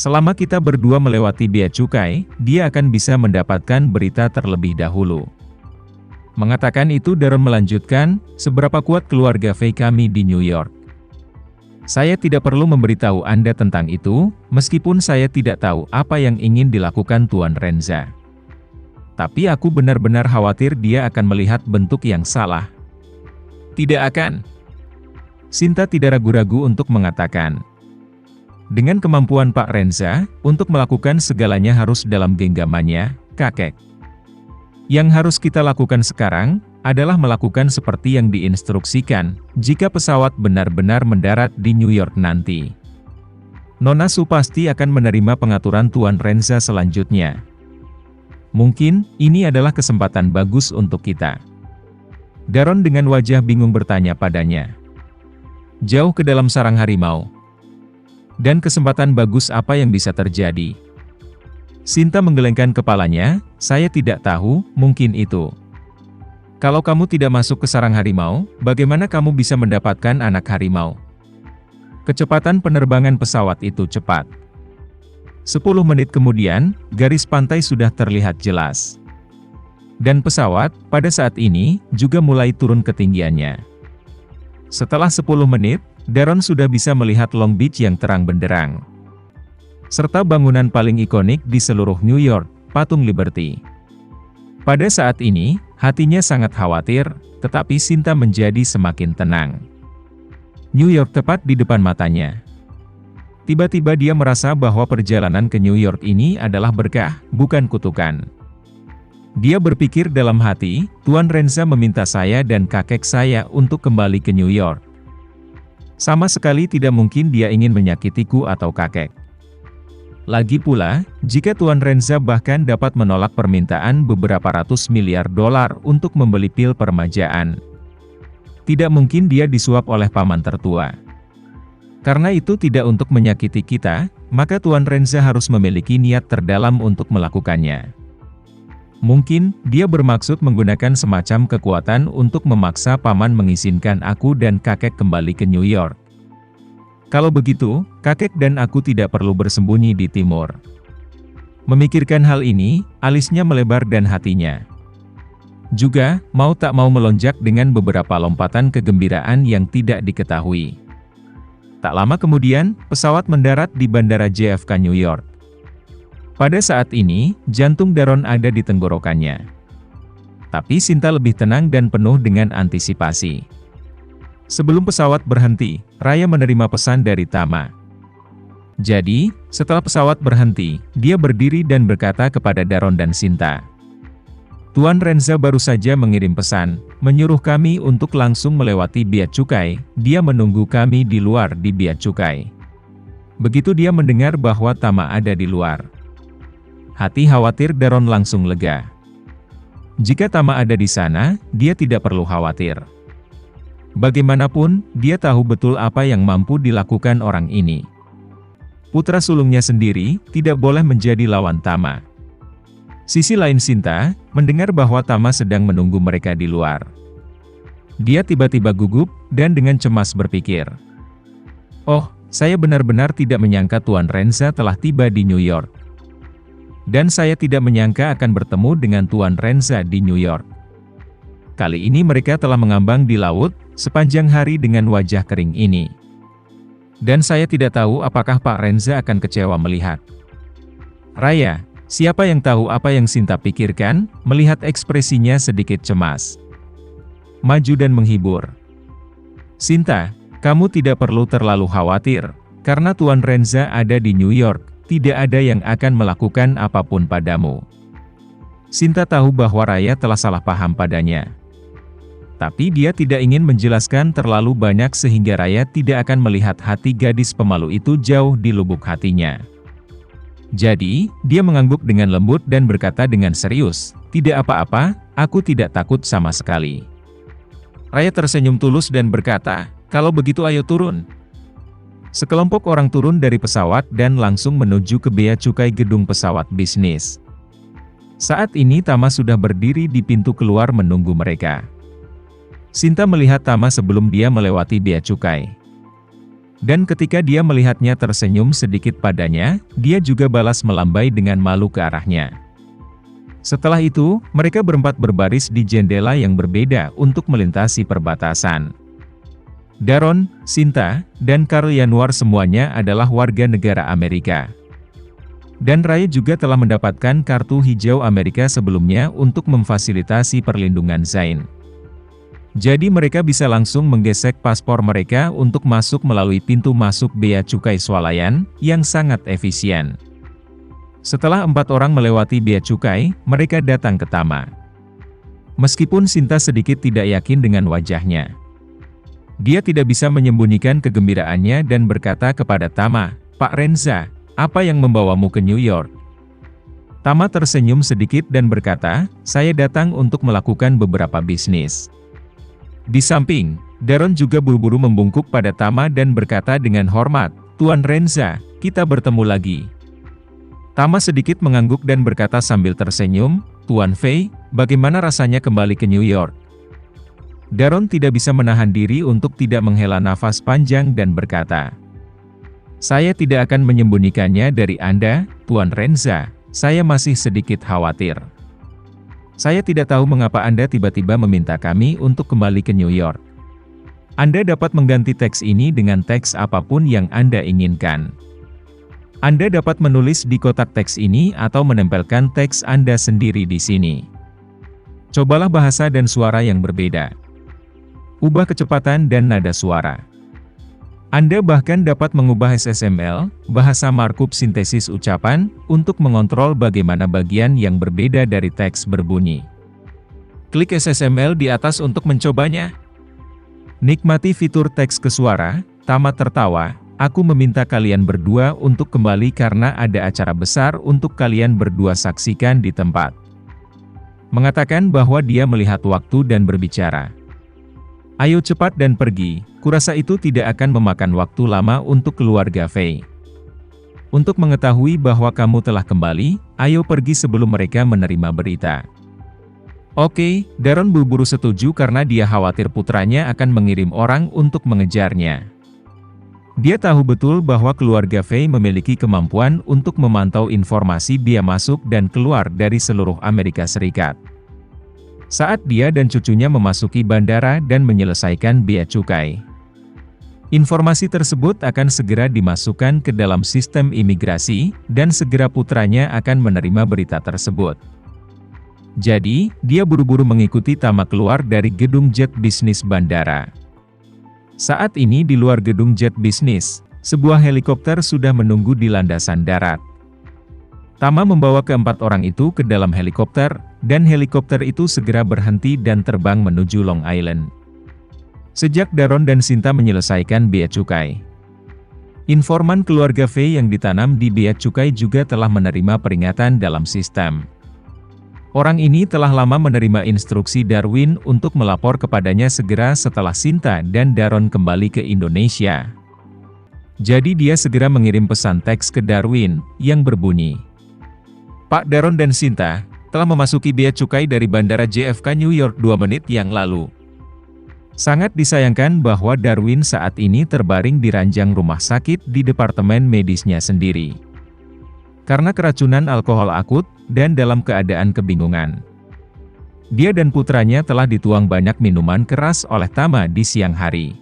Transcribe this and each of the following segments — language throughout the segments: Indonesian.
Selama kita berdua melewati bea cukai, dia akan bisa mendapatkan berita terlebih dahulu. Mengatakan itu, Daron melanjutkan, seberapa kuat keluarga Faye kami di New York. Saya tidak perlu memberitahu Anda tentang itu, meskipun saya tidak tahu apa yang ingin dilakukan Tuan Renza. Tapi aku benar-benar khawatir dia akan melihat bentuk yang salah. Tidak akan. Sinta tidak ragu-ragu untuk mengatakan. Dengan kemampuan Pak Renza, untuk melakukan segalanya harus dalam genggamannya, kakek. Yang harus kita lakukan sekarang, adalah melakukan seperti yang diinstruksikan, jika pesawat benar-benar mendarat di New York nanti. Nona Su pasti akan menerima pengaturan Tuan Renza selanjutnya. Mungkin, ini adalah kesempatan bagus untuk kita. Daron dengan wajah bingung bertanya padanya. Jauh ke dalam sarang harimau. Dan kesempatan bagus apa yang bisa terjadi? Sinta menggelengkan kepalanya, saya tidak tahu, mungkin itu. Kalau kamu tidak masuk ke sarang harimau, bagaimana kamu bisa mendapatkan anak harimau? Kecepatan penerbangan pesawat itu cepat. 10 menit kemudian, garis pantai sudah terlihat jelas. Dan pesawat, pada saat ini, juga mulai turun ketinggiannya. Setelah 10 menit, Daron sudah bisa melihat Long Beach yang terang benderang. Serta bangunan paling ikonik di seluruh New York, Patung Liberty. Pada saat ini, hatinya sangat khawatir, tetapi Sinta menjadi semakin tenang. New York tepat di depan matanya. Tiba-tiba dia merasa bahwa perjalanan ke New York ini adalah berkah, bukan kutukan. Dia berpikir dalam hati, Tuan Renza meminta saya dan kakek saya untuk kembali ke New York. Sama sekali tidak mungkin dia ingin menyakitiku atau kakek. Lagi pula, jika Tuan Renza bahkan dapat menolak permintaan beberapa ratus miliar dolar untuk membeli pil permajaan, tidak mungkin dia disuap oleh paman tertua. Karena itu tidak untuk menyakiti kita, maka Tuan Renza harus memiliki niat terdalam untuk melakukannya. Mungkin, dia bermaksud menggunakan semacam kekuatan untuk memaksa paman mengizinkan aku dan kakek kembali ke New York. Kalau begitu, kakek dan aku tidak perlu bersembunyi di timur. Memikirkan hal ini, alisnya melebar dan hatinya juga, mau tak mau melonjak dengan beberapa lompatan kegembiraan yang tidak diketahui. Tak lama kemudian, pesawat mendarat di Bandara JFK New York. Pada saat ini, jantung Daron ada di tenggorokannya. Tapi Sinta lebih tenang dan penuh dengan antisipasi. Sebelum pesawat berhenti, Raya menerima pesan dari Tama. Jadi, setelah pesawat berhenti, dia berdiri dan berkata kepada Daron dan Sinta. Tuan Renza baru saja mengirim pesan, menyuruh kami untuk langsung melewati bea cukai, dia menunggu kami di luar di bea cukai. Begitu dia mendengar bahwa Tama ada di luar, hati khawatir Daron langsung lega. Jika Tama ada di sana, dia tidak perlu khawatir. Bagaimanapun, dia tahu betul apa yang mampu dilakukan orang ini. Putra sulungnya sendiri, tidak boleh menjadi lawan Tama. Sisi lain Sinta, mendengar bahwa Tama sedang menunggu mereka di luar. Dia tiba-tiba gugup, dan dengan cemas berpikir. Oh, saya benar-benar tidak menyangka Tuan Renza telah tiba di New York. Dan saya tidak menyangka akan bertemu dengan Tuan Renza di New York. Kali ini mereka telah mengambang di laut, sepanjang hari dengan wajah kering ini. Dan saya tidak tahu apakah Pak Renza akan kecewa melihat. Raya, siapa yang tahu apa yang Sinta pikirkan, melihat ekspresinya sedikit cemas. Maju dan menghibur. Sinta, kamu tidak perlu terlalu khawatir, karena Tuan Renza ada di New York. Tidak ada yang akan melakukan apapun padamu. Sinta tahu bahwa Raya telah salah paham padanya. Tapi dia tidak ingin menjelaskan terlalu banyak sehingga Raya tidak akan melihat hati gadis pemalu itu jauh di lubuk hatinya. Jadi, dia mengangguk dengan lembut dan berkata dengan serius, tidak apa-apa, aku tidak takut sama sekali. Raya tersenyum tulus dan berkata, kalau begitu ayo turun. Sekelompok orang turun dari pesawat dan langsung menuju ke bea cukai gedung pesawat bisnis. Saat ini Tama sudah berdiri di pintu keluar menunggu mereka. Sinta melihat Tama sebelum dia melewati bea cukai. Dan ketika dia melihatnya tersenyum sedikit padanya, dia juga balas melambai dengan malu ke arahnya. Setelah itu, mereka berempat berbaris di jendela yang berbeda untuk melintasi perbatasan. Daron, Sinta, dan Karl Yanuar semuanya adalah warga negara Amerika. Dan Raya juga telah mendapatkan kartu hijau Amerika sebelumnya untuk memfasilitasi perlindungan Zain. Jadi mereka bisa langsung menggesek paspor mereka untuk masuk melalui pintu masuk Bea Cukai Swalayan, yang sangat efisien. Setelah 4 orang melewati Bea Cukai, mereka datang ke Tama. Meskipun Sinta sedikit tidak yakin dengan wajahnya. Dia tidak bisa menyembunyikan kegembiraannya dan berkata kepada Tama, "Pak Renza, apa yang membawamu ke New York?" Tama tersenyum sedikit dan berkata, "Saya datang untuk melakukan beberapa bisnis." Di samping, Daron juga buru-buru membungkuk pada Tama dan berkata dengan hormat, "Tuan Renza, kita bertemu lagi." Tama sedikit mengangguk dan berkata sambil tersenyum, "Tuan Fei, bagaimana rasanya kembali ke New York?" Daron tidak bisa menahan diri untuk tidak menghela nafas panjang dan berkata, "Saya tidak akan menyembunyikannya dari Anda, Tuan Renza, saya masih sedikit khawatir. Saya tidak tahu mengapa Anda tiba-tiba meminta kami untuk kembali ke New York. Anda dapat mengganti teks ini dengan teks apapun yang Anda inginkan. Anda dapat menulis di kotak teks ini atau menempelkan teks Anda sendiri di sini. Cobalah bahasa dan suara yang berbeda. Ubah kecepatan dan nada suara. Anda bahkan dapat mengubah SSML, bahasa markup sintesis ucapan, untuk mengontrol bagaimana bagian yang berbeda dari teks berbunyi. Klik SSML di atas untuk mencobanya. Nikmati fitur teks ke suara." Tama tertawa, "Aku meminta kalian berdua untuk kembali karena ada acara besar untuk kalian berdua saksikan di tempat." Mengatakan bahwa dia melihat waktu dan berbicara. "Ayo cepat dan pergi, kurasa itu tidak akan memakan waktu lama untuk keluarga Fei. Untuk mengetahui bahwa kamu telah kembali, ayo pergi sebelum mereka menerima berita." Oke, Daron buru-buru setuju karena dia khawatir putranya akan mengirim orang untuk mengejarnya. Dia tahu betul bahwa keluarga Fei memiliki kemampuan untuk memantau informasi biaya masuk dan keluar dari seluruh Amerika Serikat. Saat dia dan cucunya memasuki bandara dan menyelesaikan bea cukai, informasi tersebut akan segera dimasukkan ke dalam sistem imigrasi, dan segera putranya akan menerima berita tersebut. Jadi, dia buru-buru mengikuti Tama keluar dari gedung jet bisnis bandara. Saat ini di luar gedung jet bisnis, sebuah helikopter sudah menunggu di landasan darat. Tama membawa keempat orang itu ke dalam helikopter, dan helikopter itu segera berhenti dan terbang menuju Long Island. Sejak Daron dan Sinta menyelesaikan bea cukai, informan keluarga Fei yang ditanam di bea cukai juga telah menerima peringatan dalam sistem. Orang ini telah lama menerima instruksi Darwin untuk melapor kepadanya segera setelah Sinta dan Daron kembali ke Indonesia. Jadi dia segera mengirim pesan teks ke Darwin, yang berbunyi, "Pak Daron dan Sinta telah memasuki bea cukai dari Bandara JFK New York 2 menit yang lalu." Sangat disayangkan bahwa Darwin saat ini terbaring di ranjang rumah sakit di departemen medisnya sendiri. Karena keracunan alkohol akut, dan dalam keadaan kebingungan. Dia dan putranya telah dituang banyak minuman keras oleh Tama di siang hari.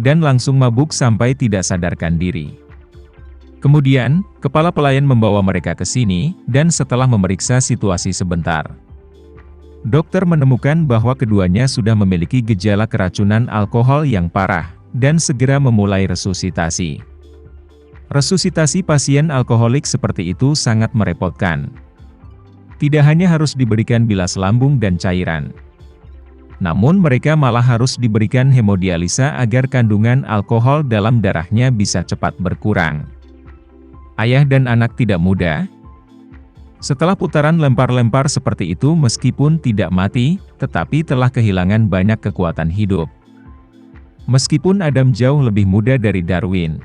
Dan langsung mabuk sampai tidak sadarkan diri. Kemudian, kepala pelayan membawa mereka ke sini, dan setelah memeriksa situasi sebentar, dokter menemukan bahwa keduanya sudah memiliki gejala keracunan alkohol yang parah, dan segera memulai resusitasi. Resusitasi pasien alkoholik seperti itu sangat merepotkan. Tidak hanya harus diberikan bilas lambung dan cairan, namun mereka malah harus diberikan hemodialisa agar kandungan alkohol dalam darahnya bisa cepat berkurang. Ayah dan anak tidak muda. Setelah putaran lempar-lempar seperti itu, meskipun tidak mati, tetapi telah kehilangan banyak kekuatan hidup. Meskipun Adam jauh lebih muda dari Darwin,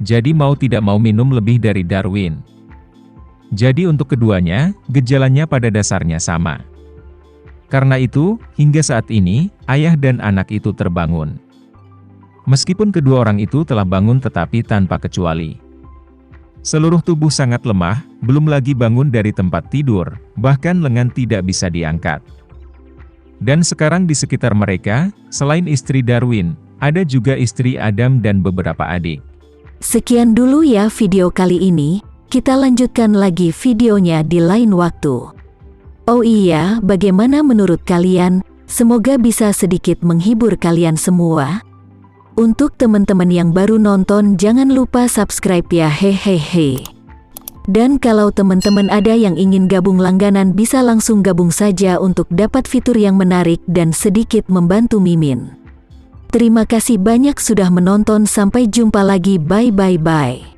jadi mau tidak mau minum lebih dari Darwin. Jadi untuk keduanya, gejalanya pada dasarnya sama. Karena itu, hingga saat ini, ayah dan anak itu terbangun. Meskipun kedua orang itu telah bangun tetapi tanpa kecuali. Seluruh tubuh sangat lemah, belum lagi bangun dari tempat tidur, bahkan lengan tidak bisa diangkat. Dan sekarang di sekitar mereka, selain istri Darwin, ada juga istri Adam dan beberapa adik. Sekian dulu ya video kali ini, kita lanjutkan lagi videonya di lain waktu. Oh iya, bagaimana menurut kalian? Semoga bisa sedikit menghibur kalian semua. Untuk teman-teman yang baru nonton, jangan lupa subscribe ya, hehehe. Dan kalau teman-teman ada yang ingin gabung langganan, bisa langsung gabung saja untuk dapat fitur yang menarik dan sedikit membantu Mimin. Terima kasih banyak sudah menonton, sampai jumpa lagi, bye.